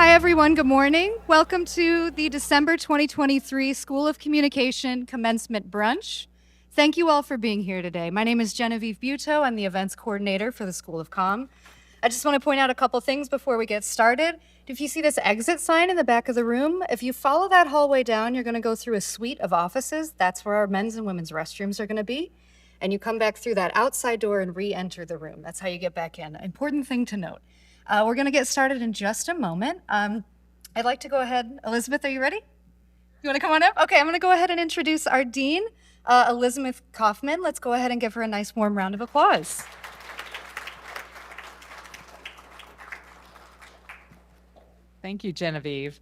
Hi, everyone. Good morning. Welcome to the December 2023 School of Communication Commencement Brunch. Thank you all for being here today. My name is Genevieve Buto. I'm the events coordinator for the School of Comm. I just want to point out a couple things before we get started. If you see this exit sign in the back of the room, if you follow that hallway down, you're going to go through a suite of offices. That's where our men's and women's restrooms are going to be. And you come back through that outside door and re-enter the room. That's how you get back in. Important thing to note. We're going to get started in just a moment. I'd like to go ahead. Elizabeth, are you ready? You want to come on up? Okay, I'm going to go ahead and introduce our dean, Elizabeth Coffman. Let's go ahead and give her a nice warm round of applause. Thank you, Genevieve.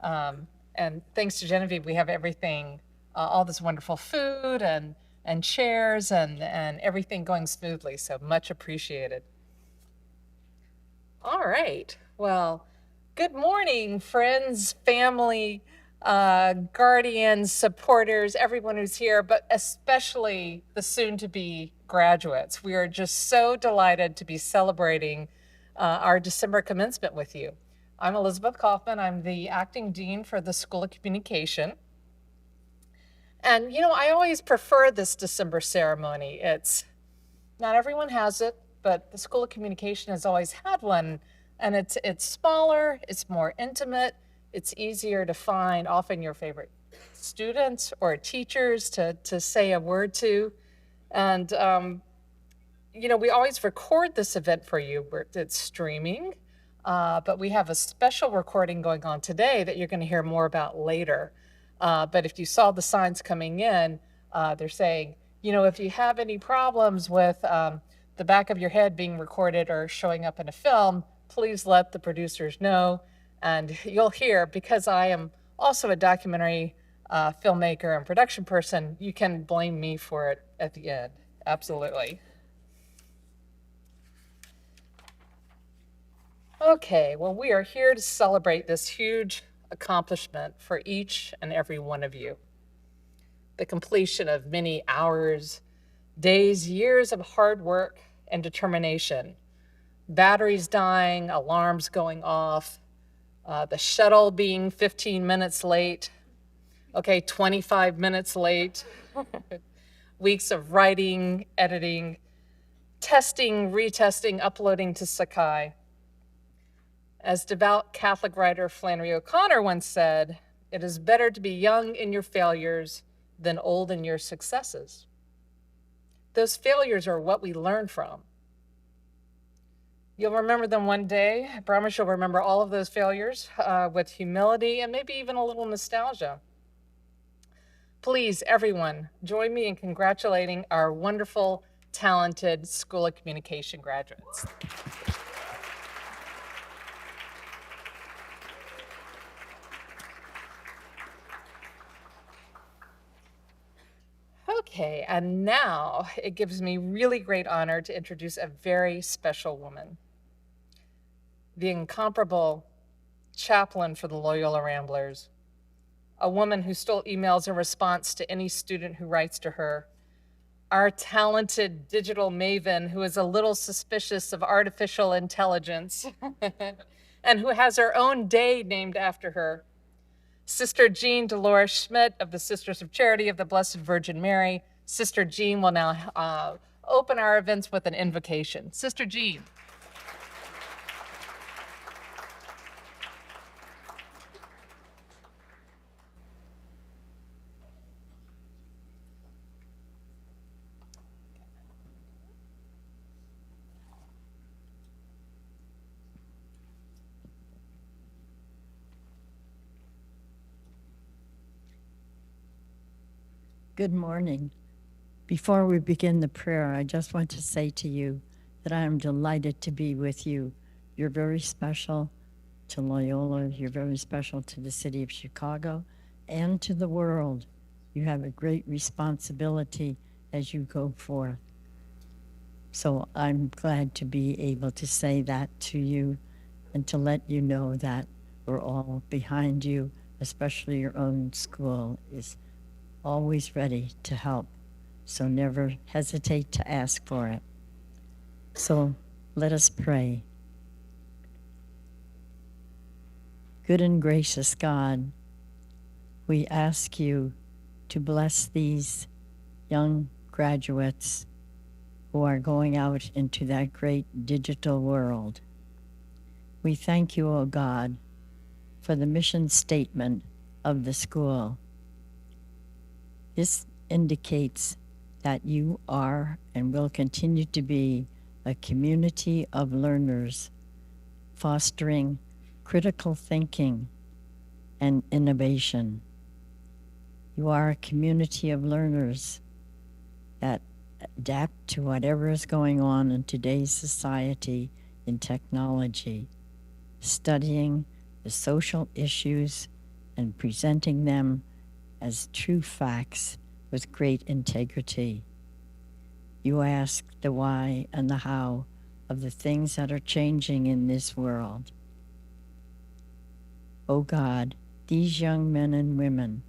And thanks to Genevieve, we have everything, all this wonderful food and chairs and everything going smoothly, so much appreciated. All right, well, good morning, friends, family, guardians, supporters, everyone who's here, but especially the soon-to-be graduates. We are just so delighted to be celebrating our December commencement with you. I'm Elizabeth Coffman. I'm the acting dean for the School of Communication. And, you know, I always prefer this December ceremony. Not everyone has it, but the School of Communication has always had one, and it's smaller, it's more intimate, it's easier to find often your favorite students or teachers to say a word to. And, you know, we always record this event for you. It's streaming, but we have a special recording going on today that you're going to hear more about later. But if you saw the signs coming in, they're saying, you know, if you have any problems with the back of your head being recorded or showing up in a film, please let the producers know. And you'll hear, because I am also a documentary filmmaker and production person, you can blame me for it at the end. Absolutely. Okay, well, we are here to celebrate this huge accomplishment for each and every one of you. The completion of many hours, days, years of hard work and determination. Batteries dying, alarms going off, the shuttle being 15 minutes late, okay, 25 minutes late, weeks of writing, editing, testing, retesting, uploading to SoC. As devout Catholic writer Flannery O'Connor once said, "It is better to be young in your failures than old in your successes." Those failures are what we learn from. You'll remember them one day. I promise you'll remember all of those failures with humility and maybe even a little nostalgia. Please, everyone, join me in congratulating our wonderful, talented School of Communication graduates. Okay, and now it gives me really great honor to introduce a very special woman, the incomparable chaplain for the Loyola Ramblers, a woman who still emails in response to any student who writes to her, our talented digital maven who is a little suspicious of artificial intelligence and who has her own day named after her, Sister Jean Dolores Schmidt of the Sisters of Charity of the Blessed Virgin Mary. Sister Jean will now open our events with an invocation. Sister Jean. Good morning. Before we begin the prayer, I just want to say to you that I am delighted to be with you. You're very special to Loyola. You're very special to the city of Chicago and to the world. You have a great responsibility as you go forth. So I'm glad to be able to say that to you and to let you know that we're all behind you, especially your own school is always ready to help. So never hesitate to ask for it. So let us pray. Good and gracious God, we ask you to bless these young graduates who are going out into that great digital world. We thank you, O God, for the mission statement of the school. This indicates that you are and will continue to be a community of learners, fostering critical thinking and innovation. You are a community of learners that adapt to whatever is going on in today's society in technology, studying the social issues and presenting them as true facts with great integrity. You ask the why and the how of the things that are changing in this world. Oh God, these young men and women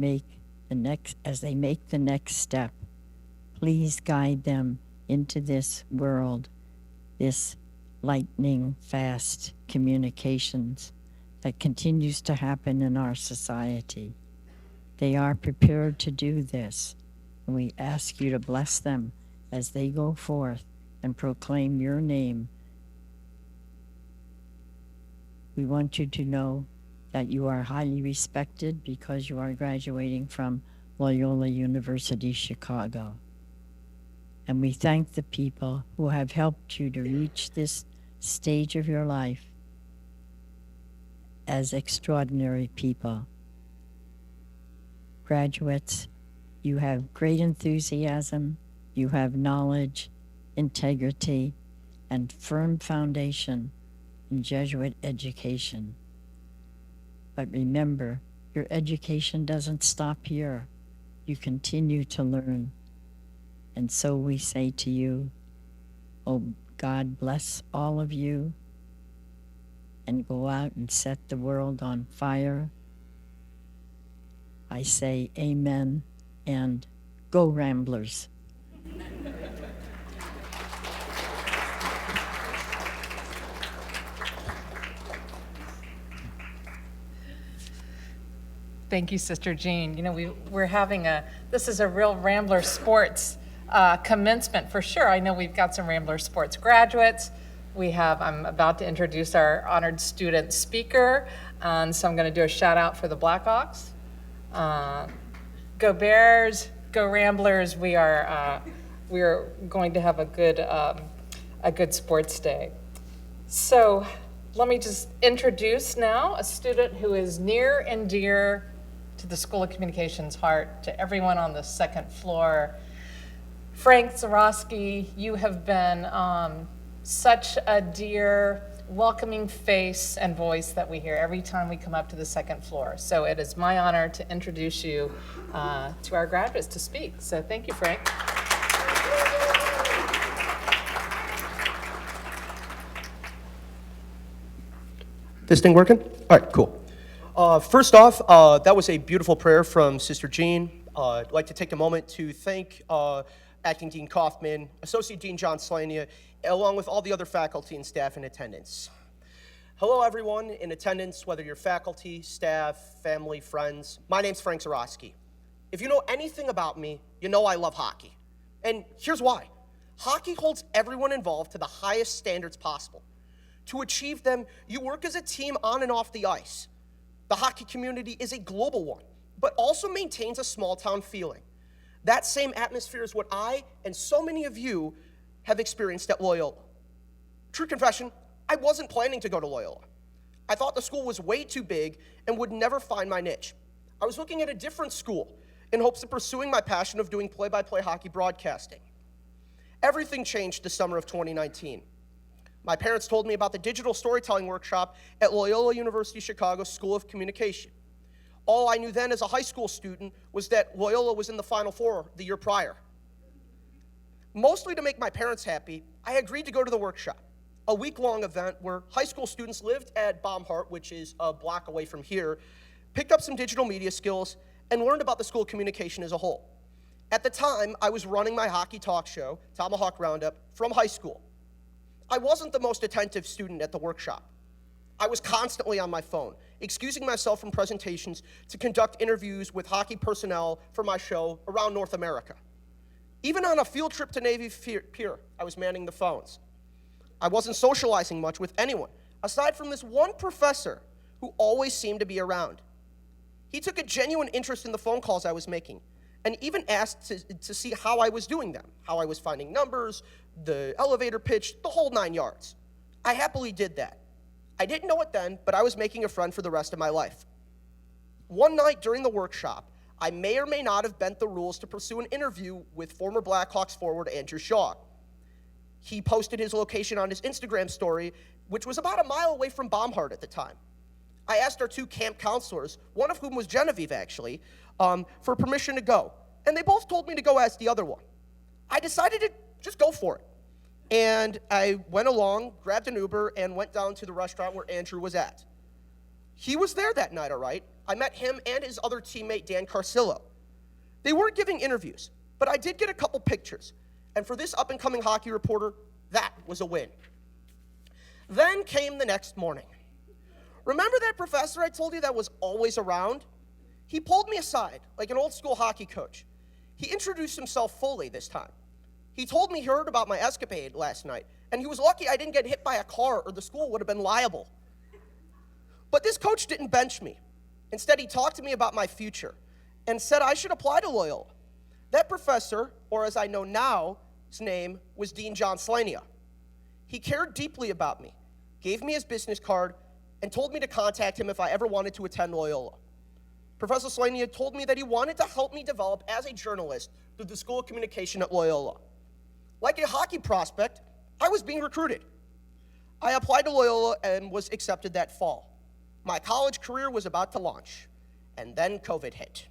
as they make the next step, please guide them into this world, this lightning fast communications that continues to happen in our society. They are prepared to do this, and we ask you to bless them as they go forth and proclaim your name. We want you to know that you are highly respected because you are graduating from Loyola University, Chicago. And we thank the people who have helped you to reach this stage of your life as extraordinary people. Graduates, you have great enthusiasm, you have knowledge, integrity, and firm foundation in Jesuit education. But remember, your education doesn't stop here. You continue to learn. And so we say to you, oh, God bless all of you, and go out and set the world on fire. I say amen, and go Ramblers. Thank you, Sister Jean. You know, we're having this is a real Rambler Sports commencement for sure. I know we've got some Rambler Sports graduates. I'm about to introduce our honored student speaker, and so I'm going to do a shout out for the Blackhawks. Go Bears, go Ramblers. We are going to have a good sports day. So let me just introduce now a student who is near and dear to the School of Communications heart, to everyone on the second floor. Frank Zawrazky, you have been such a dear, welcoming face and voice that we hear every time we come up to the second floor. So it is my honor to introduce you to our graduates to speak. So thank you, Frank. This thing working? All right, cool. First off, that was a beautiful prayer from Sister Jean. I'd like to take a moment to thank Acting Dean Coffman, Associate Dean John Slania, along with all the other faculty and staff in attendance. Hello, everyone in attendance, whether you're faculty, staff, family, friends. My name's Frank Zawrazky. If you know anything about me, you know I love hockey. And here's why. Hockey holds everyone involved to the highest standards possible. To achieve them, you work as a team on and off the ice. The hockey community is a global one, but also maintains a small town feeling. That same atmosphere is what I and so many of you have experienced at Loyola. True confession, I wasn't planning to go to Loyola. I thought the school was way too big and would never find my niche. I was looking at a different school in hopes of pursuing my passion of doing play-by-play hockey broadcasting. Everything changed the summer of 2019. My parents told me about the digital storytelling workshop at Loyola University Chicago School of Communication. All I knew then as a high school student was that Loyola was in the Final Four the year prior. Mostly to make my parents happy, I agreed to go to the workshop, a week-long event where high school students lived at Baumhart, which is a block away from here, picked up some digital media skills, and learned about the School of Communication as a whole. At the time, I was running my hockey talk show, Tomahawk Roundup, from high school. I wasn't the most attentive student at the workshop. I was constantly on my phone, excusing myself from presentations to conduct interviews with hockey personnel for my show around North America. Even on a field trip to Navy Pier, I was manning the phones. I wasn't socializing much with anyone, aside from this one professor who always seemed to be around. He took a genuine interest in the phone calls I was making, and even asked to see how I was doing them, how I was finding numbers, the elevator pitch, the whole 9 yards. I happily did that. I didn't know it then, but I was making a friend for the rest of my life. One night during the workshop, I may or may not have bent the rules to pursue an interview with former Blackhawks forward Andrew Shaw. He posted his location on his Instagram story, which was about a mile away from Baumhart at the time. I asked our 2 camp counselors, one of whom was Genevieve actually, for permission to go. And they both told me to go ask the other one. I decided to just go for it. And I went along, grabbed an Uber, and went down to the restaurant where Andrew was at. He was there that night, all right. I met him and his other teammate, Dan Carcillo. They weren't giving interviews, but I did get a couple pictures. And for this up-and-coming hockey reporter, that was a win. Then came the next morning. Remember that professor I told you that was always around? He pulled me aside, like an old-school hockey coach. He introduced himself fully this time. He told me he heard about my escapade last night, and he was lucky I didn't get hit by a car or the school would have been liable. But this coach didn't bench me. Instead, he talked to me about my future and said I should apply to Loyola. That professor, or as I know now, his name was Dean John Slania. He cared deeply about me, gave me his business card, and told me to contact him if I ever wanted to attend Loyola. Professor Slania told me that he wanted to help me develop as a journalist through the School of Communication at Loyola. Like a hockey prospect, I was being recruited. I applied to Loyola and was accepted that fall. My college career was about to launch, and then COVID hit.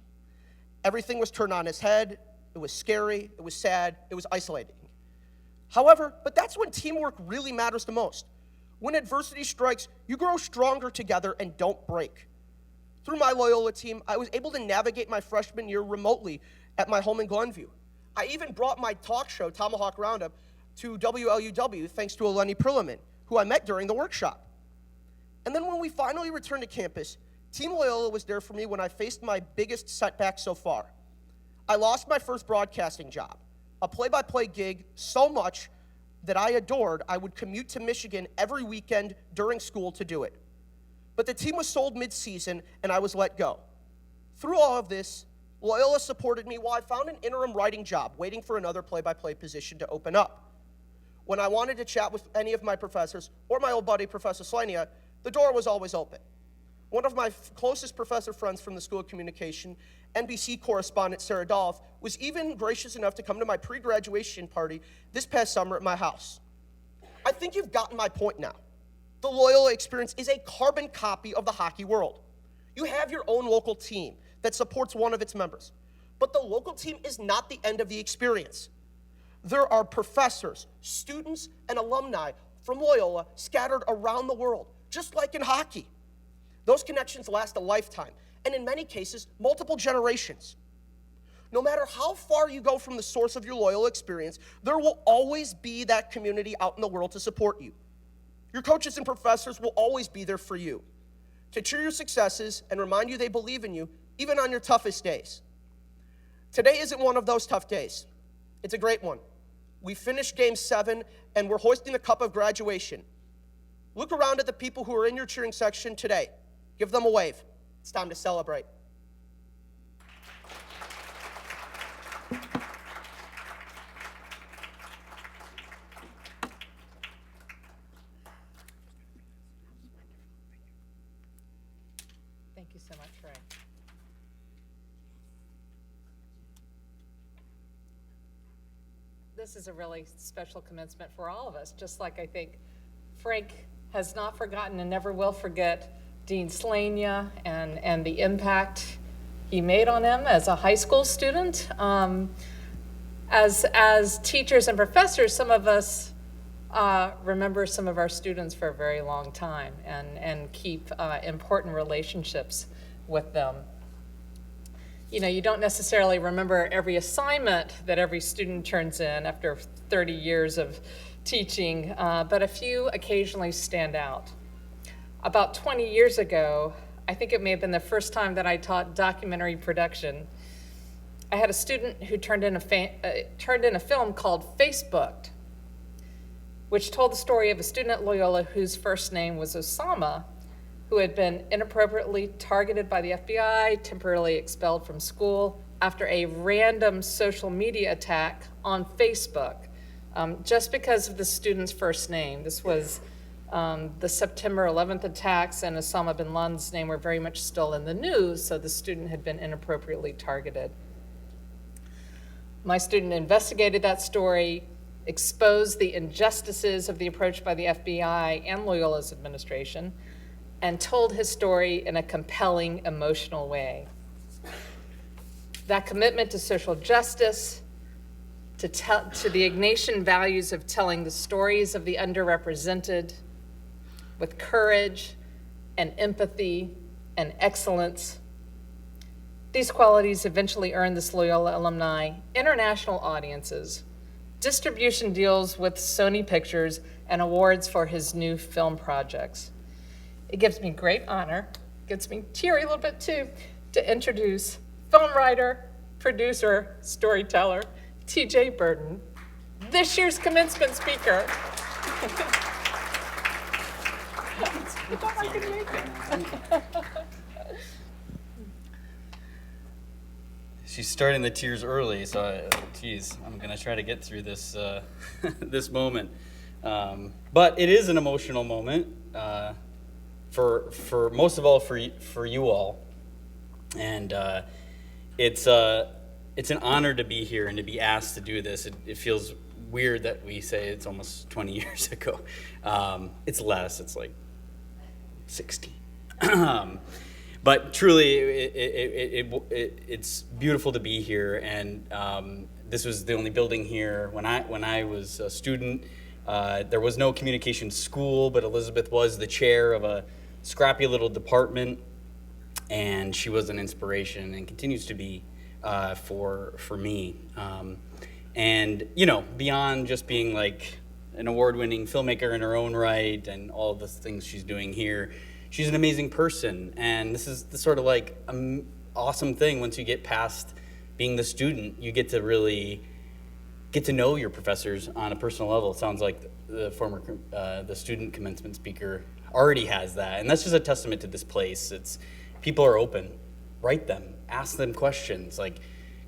Everything was turned on its head. It was scary, it was sad, it was isolating. However, but that's when teamwork really matters the most. When adversity strikes, you grow stronger together and don't break. Through my Loyola team, I was able to navigate my freshman year remotely at my home in Glenview. I even brought my talk show, Tomahawk Roundup, to WLUW thanks to Eleni Perliman, who I met during the workshop. And then when we finally returned to campus, Team Loyola was there for me when I faced my biggest setback so far. I lost my first broadcasting job, a play-by-play gig so much that I adored I would commute to Michigan every weekend during school to do it. But the team was sold mid-season and I was let go. Through all of this, Loyola supported me while I found an interim writing job, waiting for another play-by-play position to open up. When I wanted to chat with any of my professors or my old buddy, Professor Slania, the door was always open. One of my closest professor friends from the School of Communication, NBC correspondent Sarah Dolph, was even gracious enough to come to my pre-graduation party this past summer at my house. I think you've gotten my point now. The Loyola experience is a carbon copy of the hockey world. You have your own local team that supports one of its members, but the local team is not the end of the experience. There are professors, students, and alumni from Loyola scattered around the world, just like in hockey. Those connections last a lifetime, and in many cases, multiple generations. No matter how far you go from the source of your Loyola experience, there will always be that community out in the world to support you. Your coaches and professors will always be there for you, to cheer your successes and remind you they believe in you, even on your toughest days. Today isn't one of those tough days. It's a great one. We finished Game 7, and we're hoisting the cup of graduation. Look around at the people who are in your cheering section today. Give them a wave. It's time to celebrate. Thank you so much, Ray. This is a really special commencement for all of us, just like I think Frank has not forgotten and never will forget Dean Slania and the impact he made on him as a high school student. As teachers and professors, some of us remember some of our students for a very long time and keep important relationships with them. You know, you don't necessarily remember every assignment that every student turns in after 30 years of teaching, but a few occasionally stand out. About 20 years ago, I think it may have been the first time that I taught documentary production, I had a student who turned in a film called Facebooked, which told the story of a student at Loyola whose first name was Osama, who had been inappropriately targeted by the FBI, temporarily expelled from school after a random social media attack on Facebook, just because of the student's first name. This was the September 11th attacks, and Osama bin Laden's name were very much still in the news, so the student had been inappropriately targeted. My student investigated that story, exposed the injustices of the approach by the FBI and Loyola's administration, and told his story in a compelling, emotional way. That commitment to social justice, to the Ignatian values of telling the stories of the underrepresented with courage and empathy and excellence, these qualities eventually earned this Loyola alumni international audiences, distribution deals with Sony Pictures, and awards for his new film projects. It gives me great honor, gets me teary a little bit too, to introduce film writer, producer, storyteller, T.J. Berden, this year's commencement speaker. I thought I could make it. She's starting the tears early, so geez, I'm gonna try to get through this this moment. But it is an emotional moment for most of all for you all, and it's an honor to be here and to be asked to do this. It feels weird that we say it's almost 20 years ago. It's less. It's like 16. But truly, it's beautiful to be here, and this was the only building here when I was a student. There was no communication school, but Elizabeth was the chair of a scrappy little department, and she was an inspiration and continues to be for me. And you know, beyond just being like an award-winning filmmaker in her own right and all the things she's doing here, she's an amazing person, and this is the sort of like awesome thing. Once you get past being the student, you get to really get to know your professors on a personal level. It sounds like the student commencement speaker already has that, and that's just a testament to this place. It's people are open. Write them, ask them questions, like,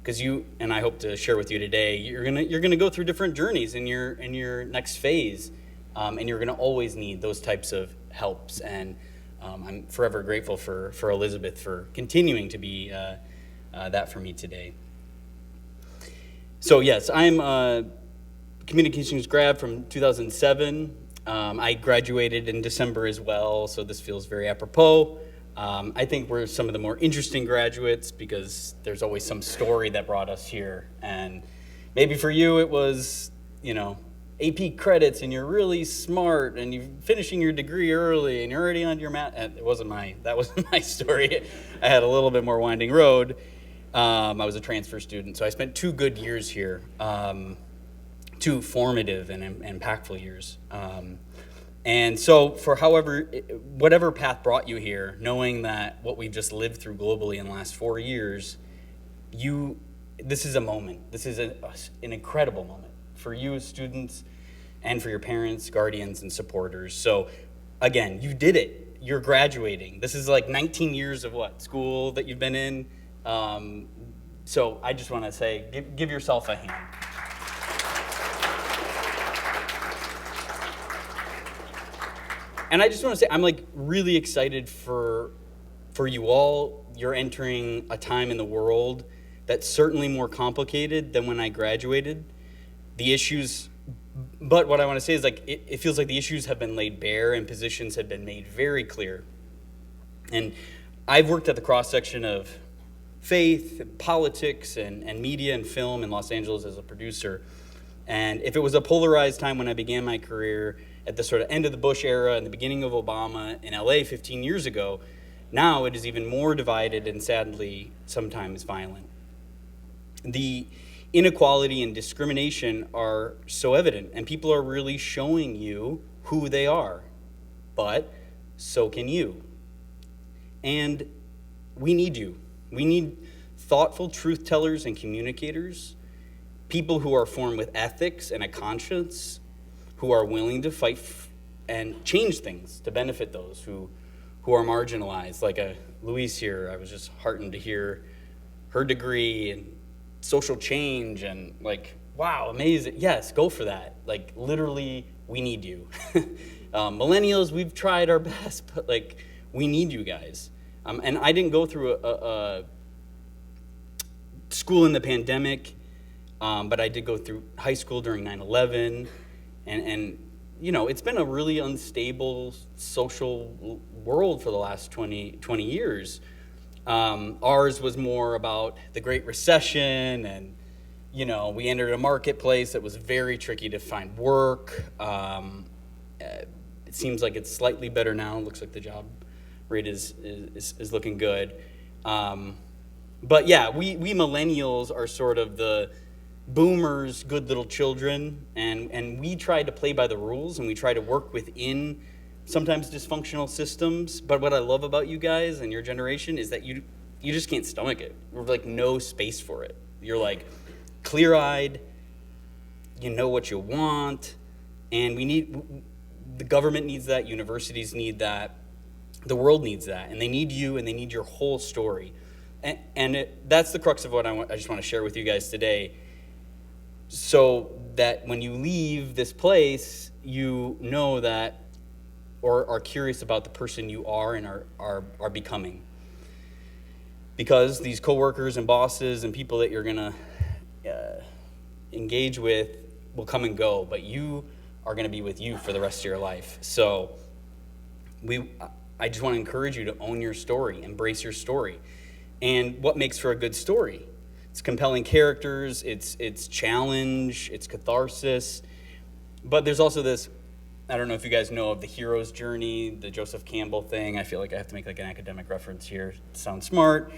because you and I hope to share with you today, you're gonna go through different journeys in your next phase, and you're gonna always need those types of helps. And I'm forever grateful for Elizabeth for continuing to be that for me today. So yes, I'm a communications grad from 2007. I graduated in December as well, so this feels very apropos. I think we're some of the more interesting graduates because there's always some story that brought us here. And maybe for you it was, AP credits and you're really smart and you're finishing your degree early and you're already on your that wasn't my story. I had a little bit more winding road. I was a transfer student, so I spent 2 good years here, 2 formative and impactful years. And so for whatever path brought you here, knowing that what we've just lived through globally in the last 4 years, this is a moment. This is an incredible moment for you as students and for your parents, guardians, and supporters. So again, you did it. You're graduating. This is like 19 years of school that you've been in. So I just want to say, give yourself a hand. And I just want to say, I'm really excited for you all. You're entering a time in the world that's certainly more complicated than when I graduated. The issues, but what I want to say is it feels like the issues have been laid bare and positions have been made very clear. And I've worked at the cross-section of faith, politics, and media and film in Los Angeles as a producer. And if it was a polarized time when I began my career at the sort of end of the Bush era and the beginning of Obama in LA 15 years ago, now it is even more divided and sadly sometimes violent. The inequality and discrimination are so evident, and people are really showing you who they are. But so can you. And we need you. We need thoughtful truth tellers and communicators, people who are formed with ethics and a conscience, who are willing to fight and change things to benefit those who are marginalized. Like Louise here, I was just heartened to hear her degree in social change, and like, wow, amazing. Yes, go for that. Like, literally, we need you. Millennials, we've tried our best, but like, we need you guys. And I didn't go through a school in the pandemic, but I did go through high school during 9/11, and you know, it's been a really unstable social world for the last 20 years. Ours was more about the Great Recession, and you know, we entered a marketplace that was very tricky to find work. It seems like it's slightly better now. It looks like the job rate is looking good. But yeah, we millennials are sort of the boomers' good little children, and we try to play by the rules, and we try to work within sometimes dysfunctional systems. But what I love about you guys and your generation is that you just can't stomach it. There's like no space for it. You're like clear-eyed, you know what you want, and the government needs that, universities need that, the world needs that, and they need you, and they need your whole story. And that's the crux of what I just want to share with you guys today, so that when you leave this place, you know that, or are curious about the person you are and are becoming. Because these coworkers and bosses and people that you're gonna engage with will come and go, but you are gonna be with you for the rest of your life. So I just want to encourage you to own your story, embrace your story. And what makes for a good story? It's compelling characters, it's challenge, it's catharsis. But there's also this, I don't know if you guys know of the hero's journey, the Joseph Campbell thing. I feel like I have to make like an academic reference here. It sounds smart,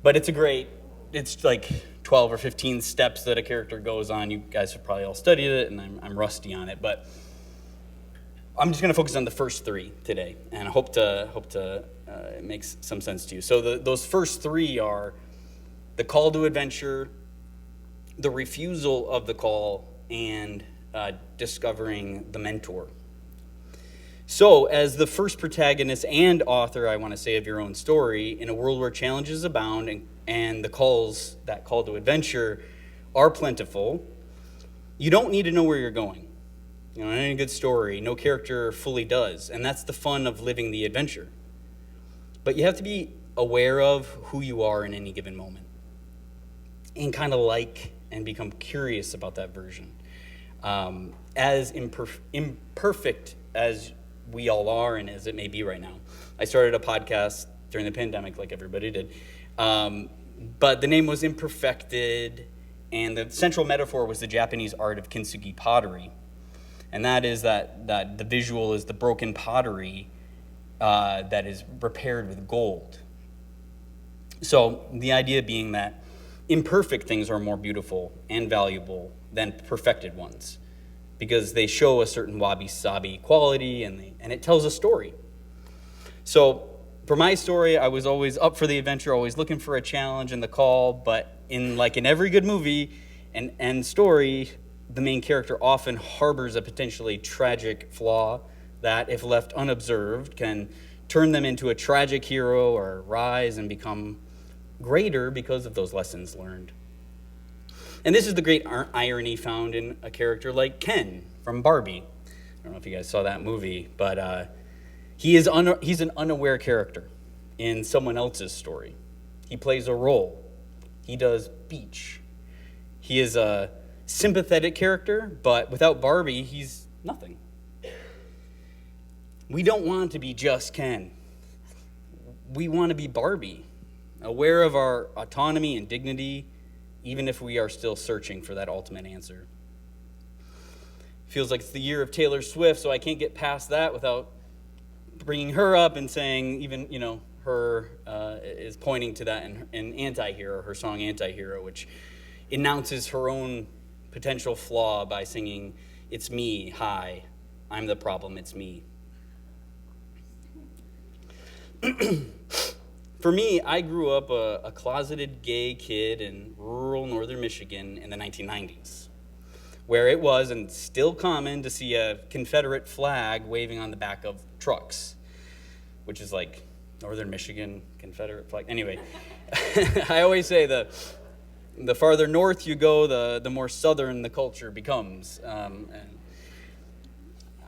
but it's like 12 or 15 steps that a character goes on. You guys have probably all studied it, and I'm rusty on it, but I'm just going to focus on the first three today, and I hope to it makes some sense to you. So those first three are the call to adventure, the refusal of the call, and discovering the mentor. So as the first protagonist and author, I want to say, of your own story, in a world where challenges abound and that call to adventure are plentiful, you don't need to know where you're going. You know, in any good story, no character fully does, and that's the fun of living the adventure. But you have to be aware of who you are in any given moment, and kind of like and become curious about that version. As imperfect as we all are, and as it may be right now. I started a podcast during the pandemic, like everybody did, but the name was Imperfected, and the central metaphor was the Japanese art of kintsugi pottery. And that is that the visual is the broken pottery that is repaired with gold. So the idea being that imperfect things are more beautiful and valuable than perfected ones, because they show a certain wabi-sabi quality, and it tells a story. So for my story, I was always up for the adventure, always looking for a challenge and the call, but in every good movie and story, the main character often harbors a potentially tragic flaw that, if left unobserved, can turn them into a tragic hero or rise and become greater because of those lessons learned. And this is the great irony found in a character like Ken from Barbie. I don't know if you guys saw that movie, but he's an unaware character in someone else's story. He plays a role. He does beach. He is a sympathetic character, but without Barbie, he's nothing. We don't want to be just Ken. We want to be Barbie, aware of our autonomy and dignity, even if we are still searching for that ultimate answer. Feels like it's the year of Taylor Swift, so I can't get past that without bringing her up and saying, even, her is pointing to that in Anti-Hero, her song Anti-Hero, which announces her own potential flaw by singing, "It's me, hi, I'm the problem, it's me." For me, I grew up a closeted gay kid in rural northern Michigan in the 1990s, where it was and still common to see a Confederate flag waving on the back of trucks, which is like northern Michigan Confederate flag. Anyway, I always say the farther north you go, the more southern the culture becomes. And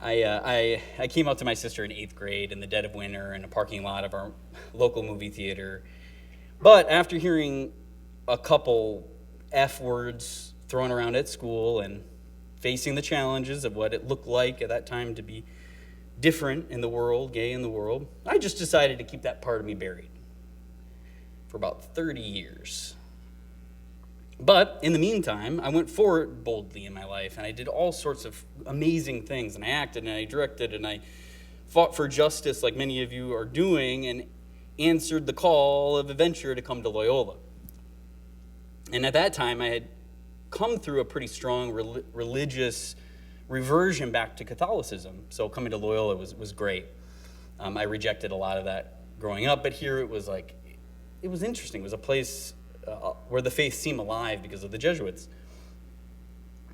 I came out to my sister in 8th grade in the dead of winter in a parking lot of our local movie theater. But after hearing a couple F words thrown around at school and facing the challenges of what it looked like at that time to be different in the world, gay in the world, I just decided to keep that part of me buried for about 30 years. But in the meantime, I went forward boldly in my life, and I did all sorts of amazing things, and I acted, and I directed, and I fought for justice like many of you are doing, and answered the call of adventure to come to Loyola. And at that time, I had come through a pretty strong religious reversion back to Catholicism, so coming to Loyola was great. I rejected a lot of that growing up, but here it was interesting. It was a place where the faith seemed alive because of the Jesuits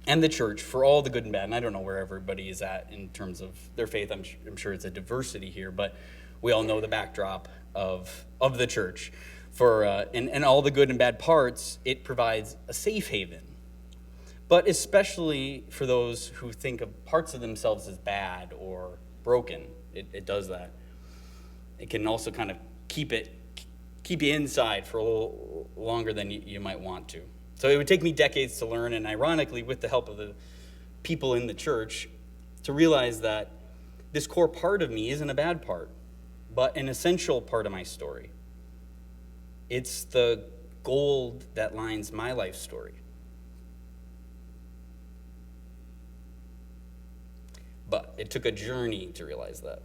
and the church, for all the good and bad. And I don't know where everybody is at in terms of their faith. I'm sure it's a diversity here, but we all know the backdrop of the church. And all the good and bad parts, it provides a safe haven. But especially for those who think of parts of themselves as bad or broken, it does that. It can also kind of keep you inside for a little longer than you might want to. So it would take me decades to learn, and ironically, with the help of the people in the church, to realize that this core part of me isn't a bad part, but an essential part of my story. It's the gold that lines my life story. But it took a journey to realize that.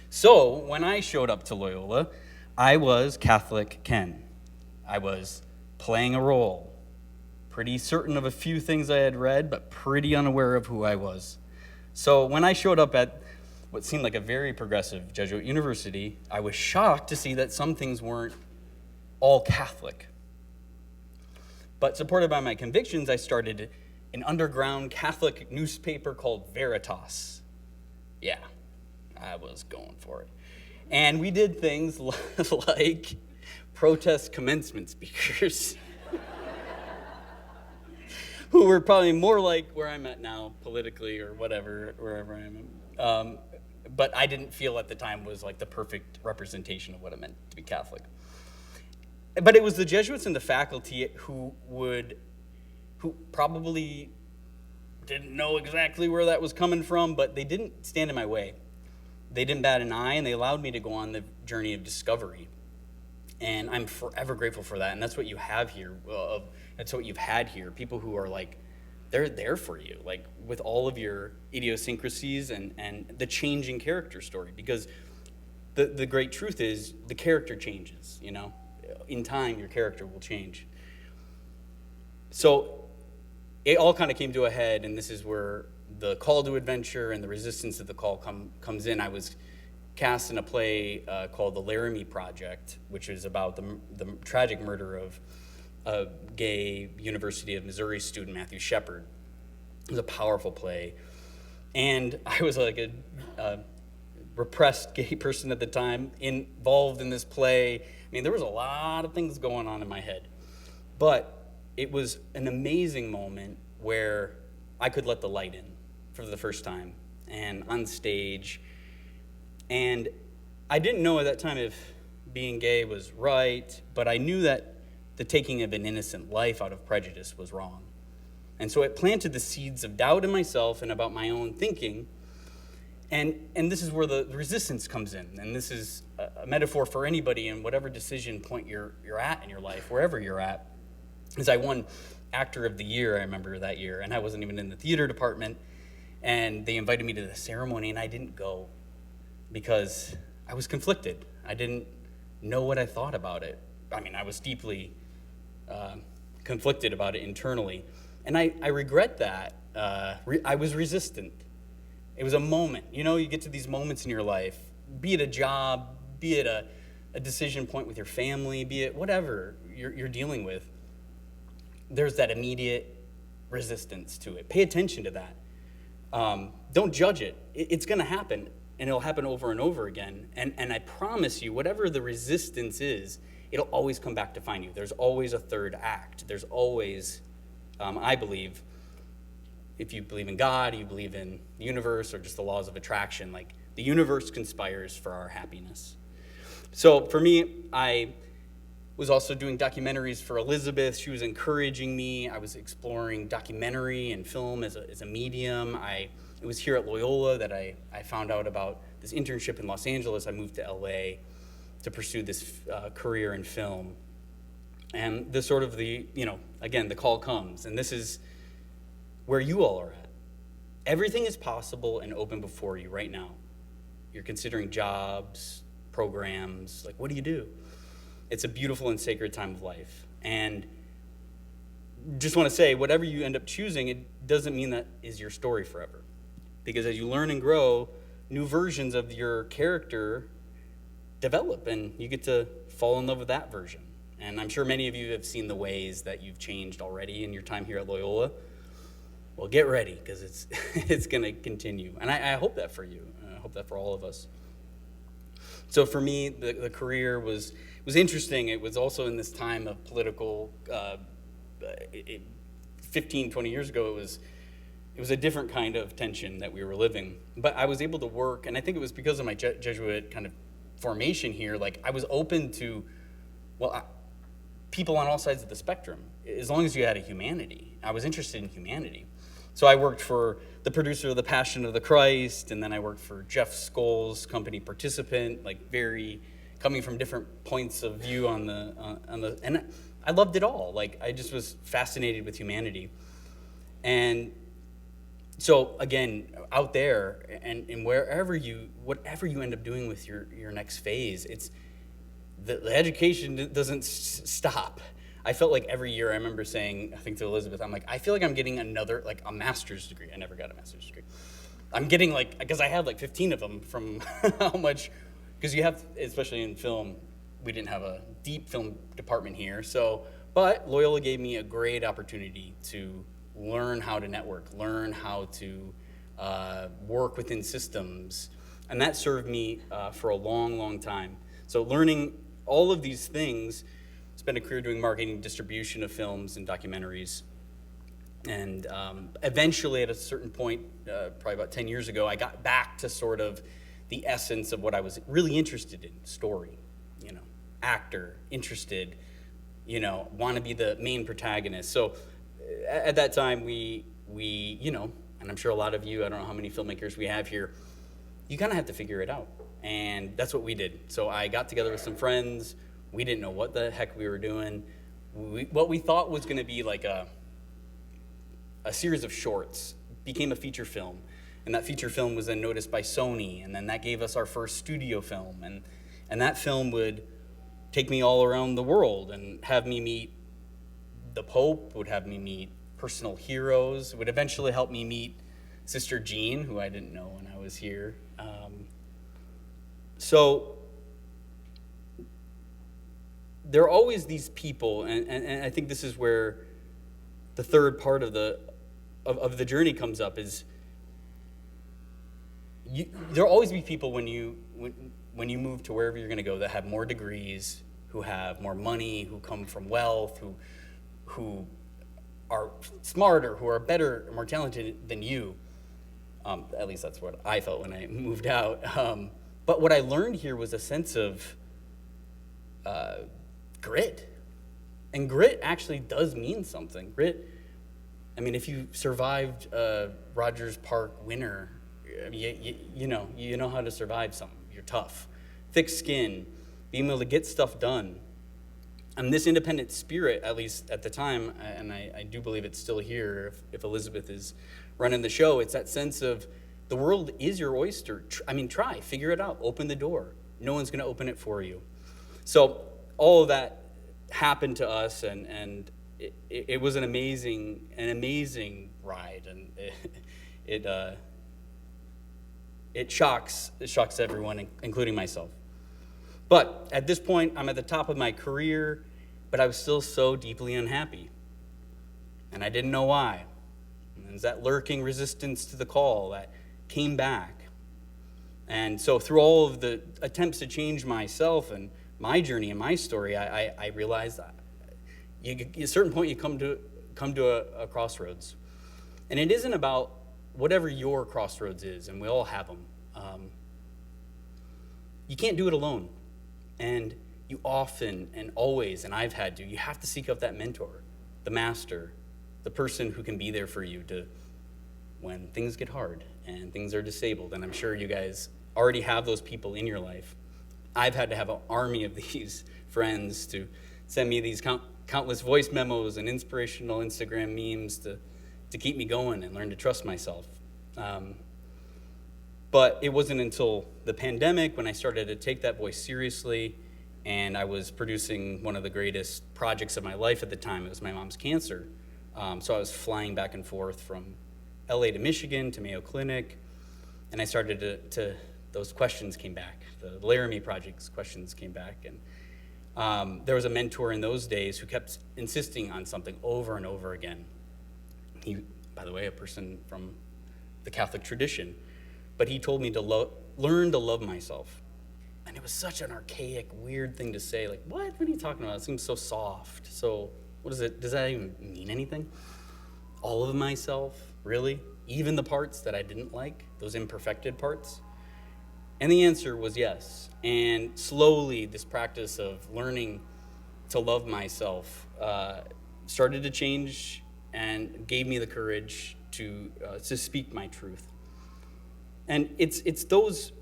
So when I showed up to Loyola, I was Catholic Ken. I was playing a role, pretty certain of a few things I had read, but pretty unaware of who I was. So when I showed up at what seemed like a very progressive Jesuit university, I was shocked to see that some things weren't all Catholic. But supported by my convictions, I started an underground Catholic newspaper called Veritas. Yeah, I was going for it. And we did things like protest commencement speakers who were probably more like where I'm at now politically or whatever, wherever I am. But I didn't feel at the time was like the perfect representation of what it meant to be Catholic. But it was the Jesuits and the faculty who probably didn't know exactly where that was coming from, but they didn't stand in my way. They didn't bat an eye, and they allowed me to go on the journey of discovery. And I'm forever grateful for that. And that's what you have here. That's what you've had here. People who are like, they're there for you, like with all of your idiosyncrasies and the changing character story. Because the great truth is the character changes, you know. In time, your character will change. So it all kind of came to a head, and this is where the call to adventure and the resistance to the call comes in. I was cast in a play called The Laramie Project, which is about the tragic murder of a gay University of Missouri student, Matthew Shepard. It was a powerful play. And I was like a repressed gay person at the time, involved in this play. I mean, there was a lot of things going on in my head. But it was an amazing moment where I could let the light in for the first time and on stage. And I didn't know at that time if being gay was right, but I knew that the taking of an innocent life out of prejudice was wrong. And so it planted the seeds of doubt in myself and about my own thinking. And this is where the resistance comes in. And this is a metaphor for anybody in whatever decision point you're at in your life, wherever you're at. As I won Actor of the Year, I remember that year, and I wasn't even in the theater department. And they invited me to the ceremony, and I didn't go because I was conflicted. I didn't know what I thought about it. I mean, I was deeply conflicted about it internally. And I regret that. I was resistant. It was a moment. You know, you get to these moments in your life be it a job, be it a decision point with your family, be it whatever you're dealing with, there's that immediate resistance to it. Pay attention to that. Don't judge it. It's going to happen, and it'll happen over and over again. And I promise you, whatever the resistance is, it'll always come back to find you. There's always a third act. There's always, I believe, if you believe in God, you believe in the universe, or just the laws of attraction, like the universe conspires for our happiness. So for me, I was also doing documentaries for Elizabeth. She was encouraging me. I was exploring documentary and film as a medium. It was here at Loyola that I found out about this internship in Los Angeles. I moved to LA to pursue this career in film. And the sort of again, the call comes. And this is where you all are at. Everything is possible and open before you right now. You're considering jobs, programs, like what do you do? It's a beautiful and sacred time of life. And just want to say, whatever you end up choosing, it doesn't mean that is your story forever. Because as you learn and grow, new versions of your character develop, and you get to fall in love with that version. And I'm sure many of you have seen the ways that you've changed already in your time here at Loyola. Well, get ready, because it's going to continue. And I hope that for you. I hope that for all of us. So for me, the career was interesting. It was also in this time of political, 15, 20 years ago, it was a different kind of tension that we were living. But I was able to work, and I think it was because of my Jesuit kind of formation here, like I was open to, people on all sides of the spectrum, as long as you had a humanity. I was interested in humanity. So I worked for the producer of The Passion of the Christ, and then I worked for Jeff Skoll's company Participant, like very coming from different points of view on the, and I loved it all. Like I just was fascinated with humanity. And so again, out there and whatever you end up doing with your next phase, it's the education doesn't stop. I felt like every year, I remember saying, I think to Elizabeth, I'm like, I feel like I'm getting another, like a master's degree. I never got a master's degree. I'm getting because I had 15 of them from how much, because you have, especially in film, we didn't have a deep film department here. So, but Loyola gave me a great opportunity to learn how to network, learn how to work within systems. And that served me for a long, long time. So learning all of these things, spent a career doing marketing, distribution of films and documentaries. And eventually at a certain point, probably about 10 years ago, I got back to sort of the essence of what I was really interested in, story, actor, interested, want to be the main protagonist. So at that time, we and I'm sure a lot of you, I don't know how many filmmakers we have here, you kind of have to figure it out. And that's what we did. So I got together with some friends. We didn't know what the heck we were doing. What we thought was going to be like a series of shorts became a feature film. And that feature film was then noticed by Sony. And then that gave us our first studio film. And that film would take me all around the world and have me meet the Pope, would have me meet personal heroes, would eventually help me meet Sister Jean, who I didn't know when I was here. So there are always these people, and I think this is where the third part of the journey comes up, is there'll always be people when you move to wherever you're going to go that have more degrees, who have more money, who come from wealth, who are smarter, who are better, more talented than you. At least that's what I felt when I moved out. But what I learned here was a sense of grit. And grit actually does mean something. Grit, I mean, if you survived Rogers Park winter, you know how to survive something. You're tough. Thick skin, being able to get stuff done. And this independent spirit, at least at the time, and I do believe it's still here if Elizabeth is running the show, it's that sense of the world is your oyster. Try, figure it out, open the door. No one's going to open it for you. So all of that happened to us, and it was an amazing ride, and it shocks everyone, including myself. But at this point, I'm at the top of my career, but I was still so deeply unhappy. And I didn't know why. And there's that lurking resistance to the call that came back. And so through all of the attempts to change myself and my journey and my story, I realized that at a certain point you come to a crossroads. And it isn't about whatever your crossroads is, and we all have them. You can't do it alone. And you often and always, and I've had to, you have to seek out that mentor, the master, the person who can be there for you when things get hard and things are disabled. And I'm sure you guys already have those people in your life. I've had to have an army of these friends to send me these countless voice memos and inspirational Instagram memes to keep me going and learn to trust myself. But it wasn't until the pandemic when I started to take that voice seriously, and I was producing one of the greatest projects of my life at the time. It was my mom's cancer. So I was flying back and forth from LA to Michigan to Mayo Clinic, and I started to those questions came back. The Laramie Project's questions came back, and there was a mentor in those days who kept insisting on something over and over again. He, by the way, a person from the Catholic tradition, but he told me to learn to love myself. And it was such an archaic, weird thing to say. Like, what are you talking about? It seems so soft. So what is it? Does that even mean anything? All of myself, really? Even the parts that I didn't like, those imperfected parts? And the answer was yes. And slowly, this practice of learning to love myself started to change and gave me the courage to speak my truth. And it's those,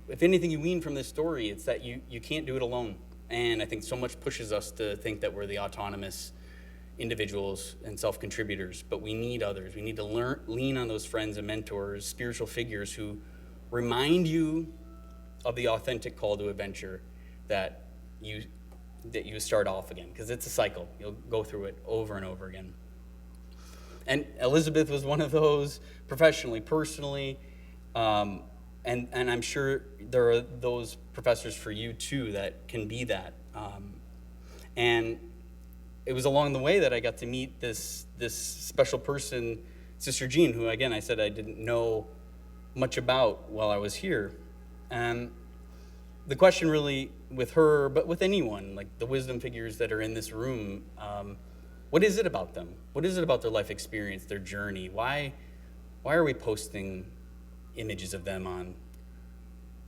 if anything you glean from this story, it's that you can't do it alone. And I think so much pushes us to think that we're the autonomous individuals and self-contributors, but we need others. We need to lean on those friends and mentors, spiritual figures who remind you of the authentic call to adventure that you start off again, because it's a cycle. You'll go through it over and over again. And Elizabeth was one of those, professionally, personally, and I'm sure there are those professors for you too that can be that. And it was along the way that I got to meet this special person, Sister Jean, who again I said I didn't know much about while I was here. And the question really with her, but with anyone, like the wisdom figures that are in this room, what is it about them? What is it about their life experience, their journey? Why are we posting images of them on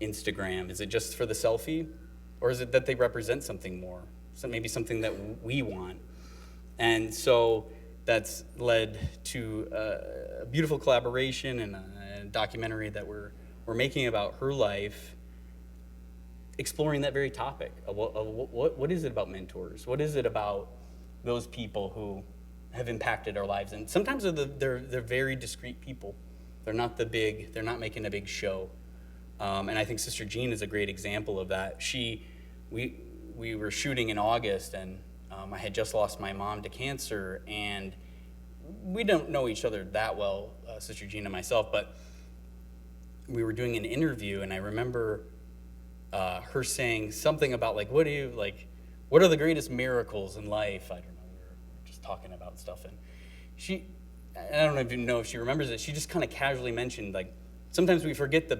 Instagram? Is it just for the selfie? Or is it that they represent something more? So maybe something that we want. And so that's led to a beautiful collaboration and a documentary that we're making about her life, exploring that very topic of what is it about mentors? What is it about those people who have impacted our lives? And sometimes they're very discreet people. They're not they're not making a big show. And I think Sister Jean is a great example of that. We were shooting in August, and I had just lost my mom to cancer, and we don't know each other that well, Sister Jean and myself, but we were doing an interview, and I remember her saying something about what are the greatest miracles in life? I don't know, we were just talking about stuff, and I don't even know if she remembers it, she just kind of casually mentioned, sometimes we forget the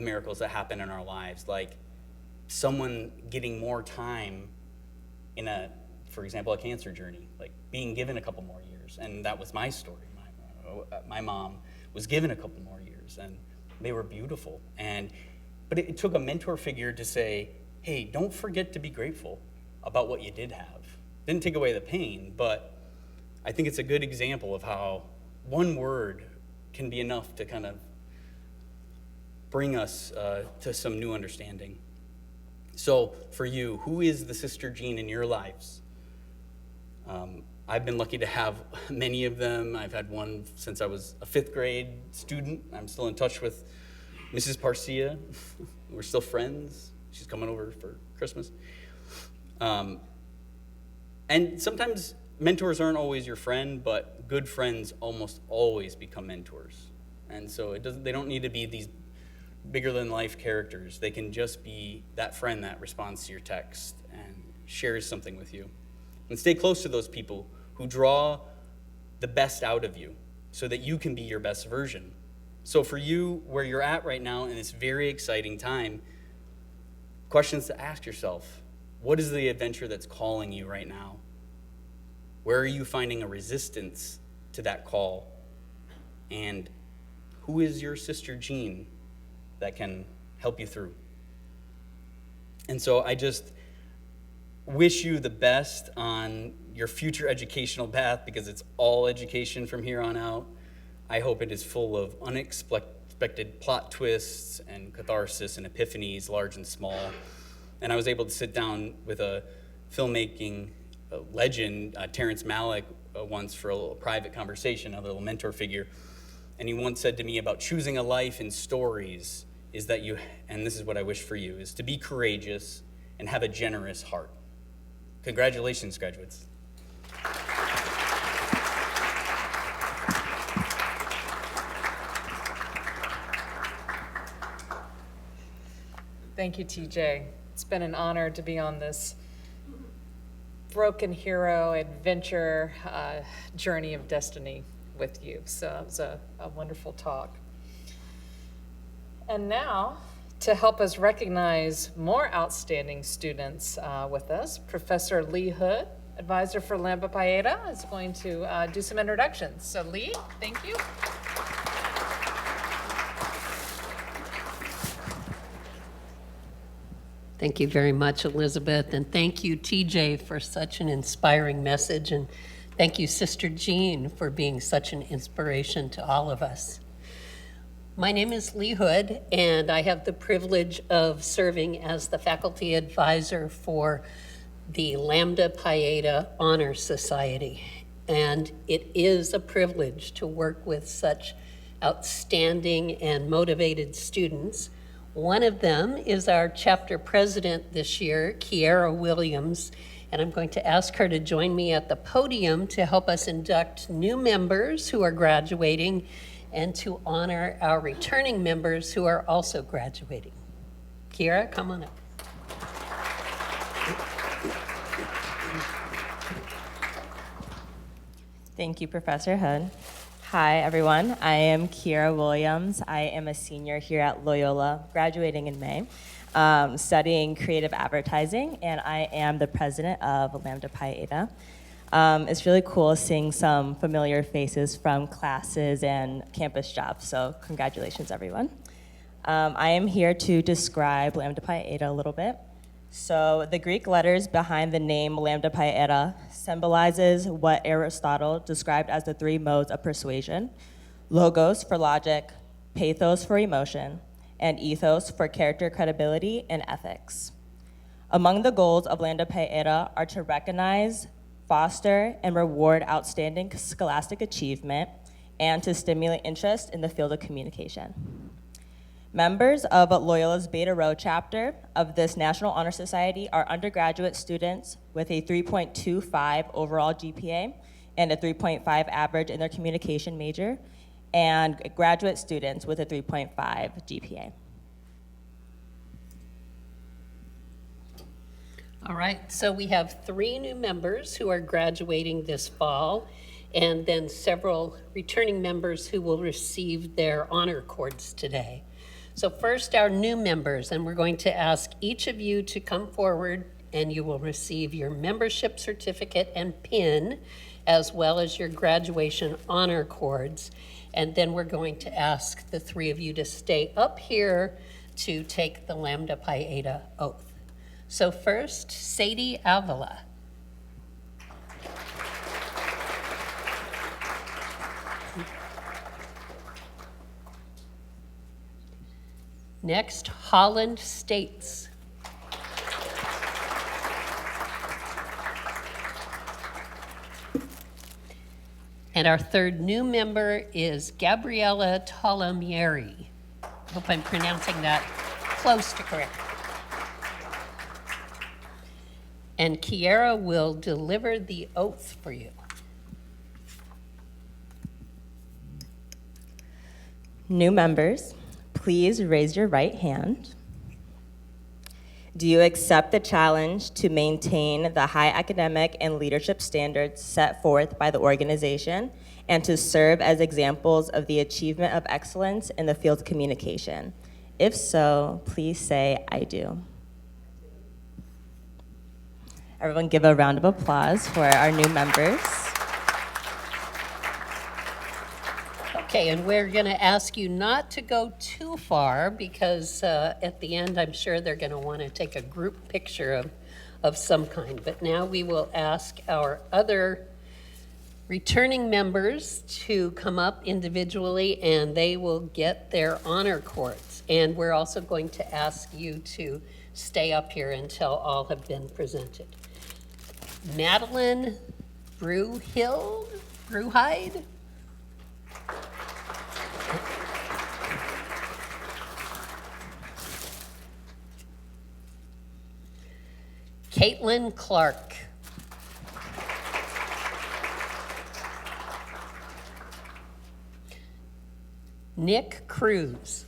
miracles that happen in our lives, like someone getting more time in for example, a cancer journey, like being given a couple more years. And that was my story. My mom was given a couple more years, and they were beautiful. But it took a mentor figure to say, hey, don't forget to be grateful about what you did have. Didn't take away the pain, but I think it's a good example of how one word can be enough to kind of bring us to some new understanding. So for you, who is the Sister Jean in your lives? I've been lucky to have many of them. I've had one since I was a 5th grade student. I'm still in touch with Mrs. Parcia. We're still friends. She's coming over for Christmas. And sometimes mentors aren't always your friend, but good friends almost always become mentors. And so they don't need to be these bigger than life characters. They can just be that friend that responds to your text and shares something with you. And stay close to those people who draw the best out of you so that you can be your best version. So for you, where you're at right now in this very exciting time, questions to ask yourself: what is the adventure that's calling you right now? Where are you finding a resistance to that call? And who is your sister Jean that can help you through? And so I just wish you the best on your future educational path, because it's all education from here on out. I hope it is full of unexpected plot twists and catharsis and epiphanies, large and small. And I was able to sit down with a filmmaking legend, Terrence Malick, once for a little private conversation, a little mentor figure. And he once said to me about choosing a life in stories is that you, and this is what I wish for you, is to be courageous and have a generous heart. Congratulations, graduates. Thank you, TJ. It's been an honor to be on this broken hero adventure journey of destiny with you. So it was a wonderful talk. And now, to help us recognize more outstanding students with us, Professor Lee Hood, advisor for Lambda Pi Eta, is going to do some introductions. So Lee, thank you. Thank you very much, Elizabeth, and thank you, TJ, for such an inspiring message, and thank you, Sister Jean, for being such an inspiration to all of us. My name is Lee Hood, and I have the privilege of serving as the faculty advisor for the Lambda Pi Eta Honor Society, and it is a privilege to work with such outstanding and motivated students. One of them is our chapter president this year, Kiara Williams, and I'm going to ask her to join me at the podium to help us induct new members who are graduating and to honor our returning members who are also graduating. Kiara, come on up. Thank you, Professor Hood. Hi, everyone. I am Kiara Williams. I am a senior here at Loyola, graduating in May, studying creative advertising, and I am the president of Lambda Pi Eta. It's really cool seeing some familiar faces from classes and campus jobs, so congratulations, everyone. I am here to describe Lambda Pi Eta a little bit. So the Greek letters behind the name Lambda Pi Eta symbolizes what Aristotle described as the three modes of persuasion: logos for logic, pathos for emotion, and ethos for character, credibility, and ethics. Among the goals of Lambda Pi Eta are to recognize, foster, and reward outstanding scholastic achievement, and to stimulate interest in the field of communication. Members of Loyola's Beta Rho chapter of this National Honor Society are undergraduate students with a 3.25 overall GPA and a 3.5 average in their communication major, and graduate students with a 3.5 GPA. All right, so we have 3 new members who are graduating this fall, and then several returning members who will receive their honor cords today. So first, our new members, and we're going to ask each of you to come forward, and you will receive your membership certificate and pin, as well as your graduation honor cords. And then we're going to ask the 3 of you to stay up here to take the Lambda Pi Eta oath. So first, Sadie Avila. Next, Holland States. And our third new member is Gabriella Tolomieri. Hope I'm pronouncing that close to correct. And Kiara will deliver the oath for you. New members, please raise your right hand. Do you accept the challenge to maintain the high academic and leadership standards set forth by the organization and to serve as examples of the achievement of excellence in the field of communication? If so, please say, I do. Everyone give a round of applause for our new members. Okay, and we're going to ask you not to go too far because at the end, I'm sure they're going to want to take a group picture of some kind. But now we will ask our other returning members to come up individually and they will get their honor cords. And we're also going to ask you to stay up here until all have been presented. Madeline Bruhide. Caitlin Clark. Nick Cruz.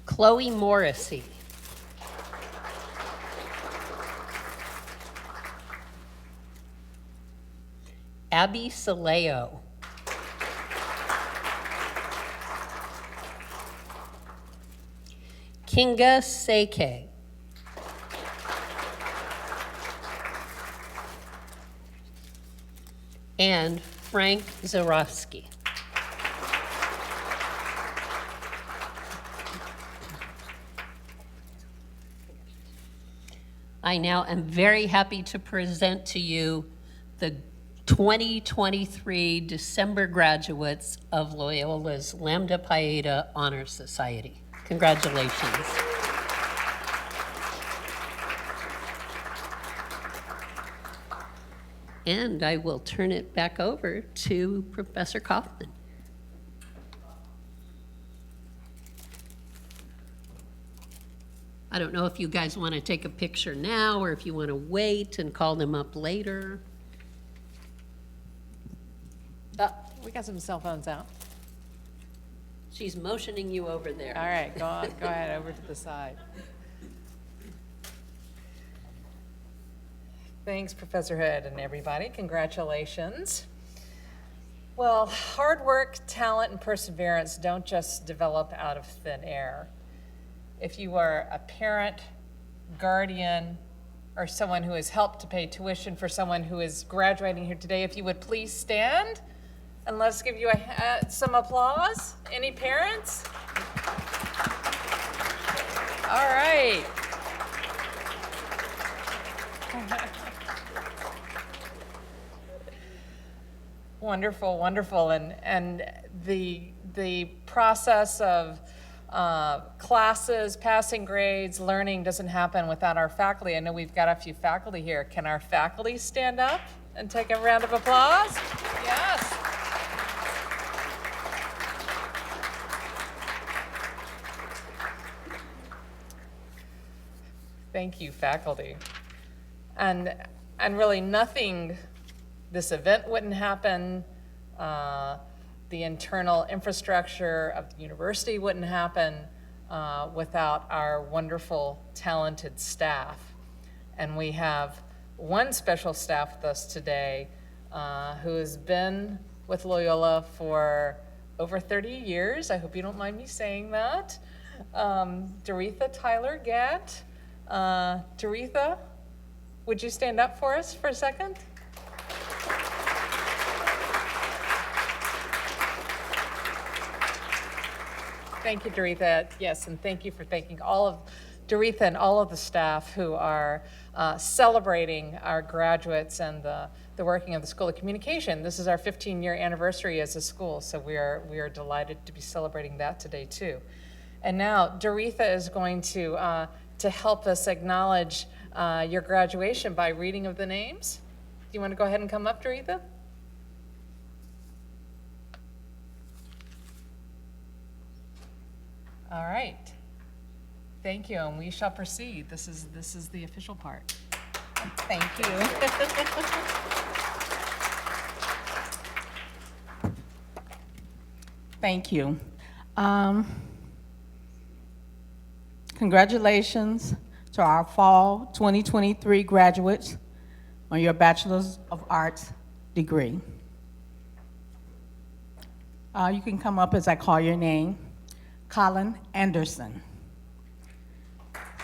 Chloe Morrissey. Abby Saleo. Kinga Seke. And Frank Zawrazky. I now am very happy to present to you the 2023 December graduates of Loyola's Lambda Pi Eta Honor Society. Congratulations. And I will turn it back over to Professor Coffman. I don't know if you guys want to take a picture now or if you want to wait and call them up later. We got some cell phones out. She's motioning you over there. All right, go ahead over to the side. Thanks, Professor Hood and everybody. Congratulations. Well, hard work, talent, and perseverance don't just develop out of thin air. If you are a parent, guardian, or someone who has helped to pay tuition for someone who is graduating here today, if you would please stand and let's give you some applause. Any parents? All right. Wonderful, wonderful. And the process of classes, passing grades, learning doesn't happen without our faculty. I know we've got a few faculty here. Can our faculty stand up and take a round of applause? Yes. Thank you, faculty. And really nothing, this event wouldn't happen. The internal infrastructure of the university wouldn't happen without our wonderful, talented staff. And we have one special staff with us today who has been with Loyola for over 30 years. I hope you don't mind me saying that. Doretha Tyler-Gant. Doretha, would you stand up for us for a second? Thank you, Doretha. Yes, and thank you for thanking all of Doretha and all of the staff who are celebrating our graduates and the working of the School of Communication. This is our 15-year anniversary as a school, so we are delighted to be celebrating that today too. And now Doretha is going to help us acknowledge your graduation by reading of the names. Do you want to go ahead and come up, Doretha? All right. Thank you, and we shall proceed. This is the official part. Thank you. Thank you. Congratulations to our fall 2023 graduates on your Bachelor's of Arts degree. You can come up as I call your name. Colin Anderson.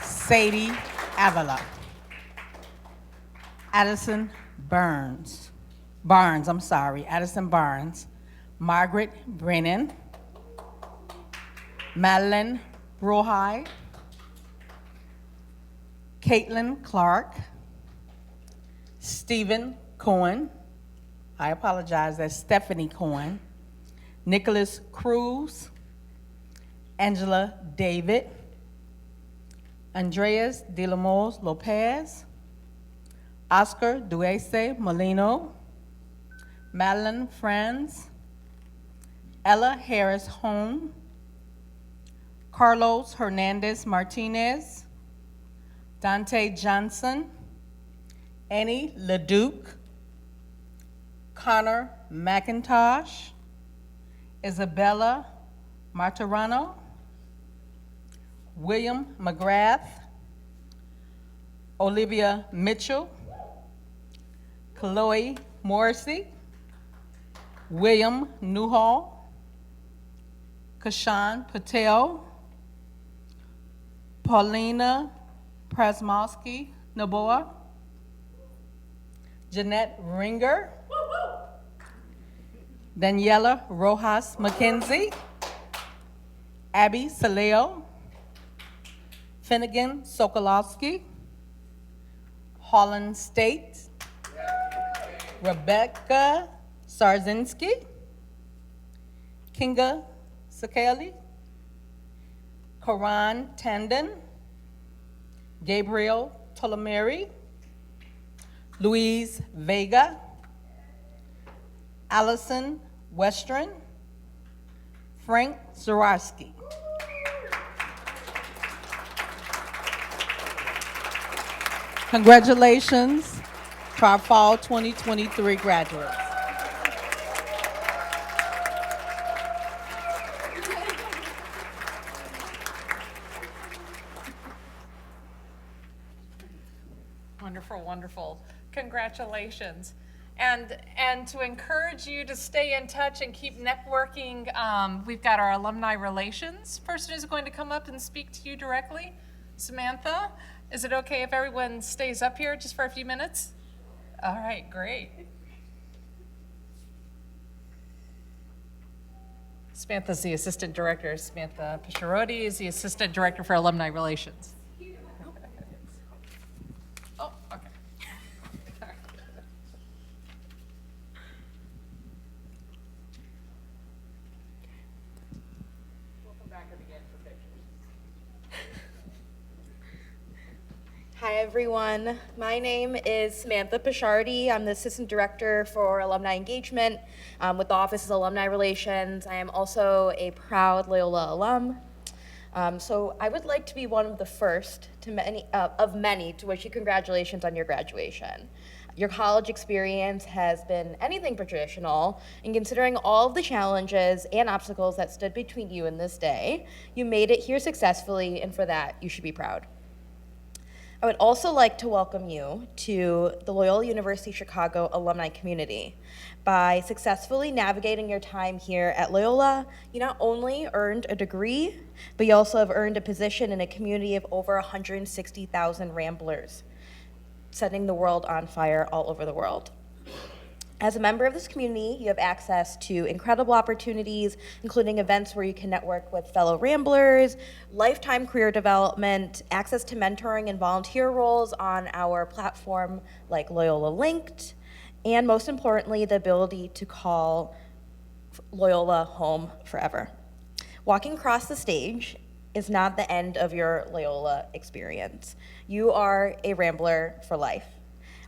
Sadie Avila. Addison Addison Barnes. Margaret Brennan. Madeline Brohide. Caitlin Clark. Stephen Cohen. I apologize, that's Stephanie Cohen. Nicholas Cruz. Angela David. Andreas De Lemos Lopez. Oscar Duese Molino. Madeline Franz. Ella Harris Home. Carlos Hernandez Martinez. Dante Johnson. Annie LeDuc. Connor McIntosh. Isabella Martirano. William McGrath. Olivia Mitchell. Chloe Morrissey. William Newhall. Kashan Patel. Paulina Prasmowski Naboa. Jeanette Ringer. Daniela Rojas McKenzie. Abby Saleo. Finnegan Sokolowski. Holland State. Rebecca Sarzinski. Kinga Sakeli. Karan Tandon. Gabriel Tolomeri. Louise Vega. Allison Western. Frank Zawrazky. Congratulations to our fall 2023 graduates. Wonderful, wonderful. Congratulations. And to encourage you to stay in touch and keep networking, we've got our alumni relations person who's going to come up and speak to you directly. Samantha, is it okay if everyone stays up here just for a few minutes? All right, great. Samantha's the assistant director. Samantha Pisharodi is the assistant director for alumni relations. Oh, okay. Hi everyone, my name is Samantha Pisharodi. I'm the Assistant Director for Alumni Engagement with the Office of Alumni Relations. I am also a proud Loyola alum. So I would like to be one of the first of many to wish you congratulations on your graduation. Your college experience has been anything but traditional, and considering all of the challenges and obstacles that stood between you and this day, you made it here successfully, and for that, you should be proud. I would also like to welcome you to the Loyola University Chicago alumni community. By successfully navigating your time here at Loyola, you not only earned a degree, but you also have earned a position in a community of over 160,000 ramblers, setting the world on fire all over the world. As a member of this community, you have access to incredible opportunities, including events where you can network with fellow ramblers, lifetime career development, access to mentoring and volunteer roles on our platform like Loyola Linked, and most importantly, the ability to call Loyola home forever. Walking across the stage is not the end of your Loyola experience. You are a rambler for life.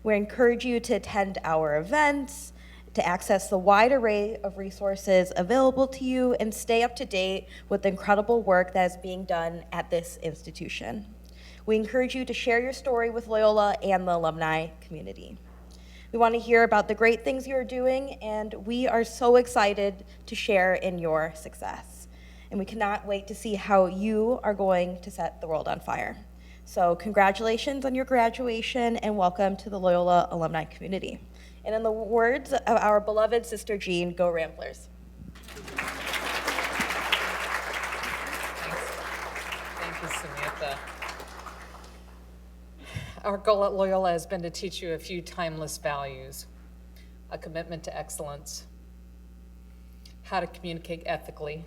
We encourage you to attend our events, to access the wide array of resources available to you, and stay up to date with the incredible work that is being done at this institution. We encourage you to share your story with Loyola and the alumni community. We want to hear about the great things you're doing, and we are so excited to share in your success. And we cannot wait to see how you are going to set the world on fire. So congratulations on your graduation, and welcome to the Loyola alumni community. And in the words of our beloved Sister Jean, go Ramblers. Thank you, Samantha. Our goal at Loyola has been to teach you a few timeless values: a commitment to excellence, how to communicate ethically,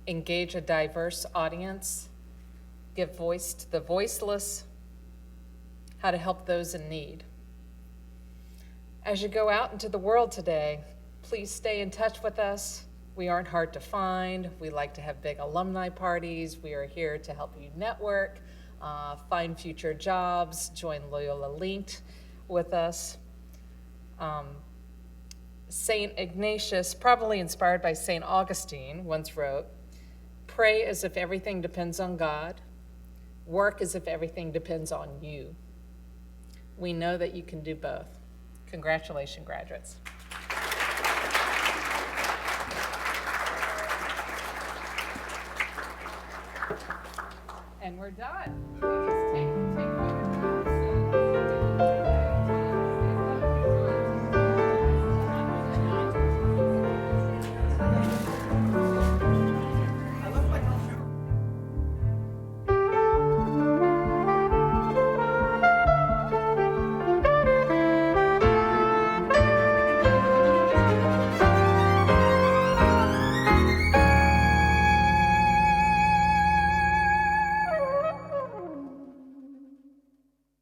engage a diverse audience, give voice to the voiceless, how to help those in need. As you go out into the world today, please stay in touch with us. We aren't hard to find. We like to have big alumni parties. We are here to help you network, find future jobs, join Loyola Linked with us. St. Ignatius, probably inspired by St. Augustine, once wrote, "Pray as if everything depends on God. Work as if everything depends on you." We know that you can do both. Congratulations, graduates. And we're done.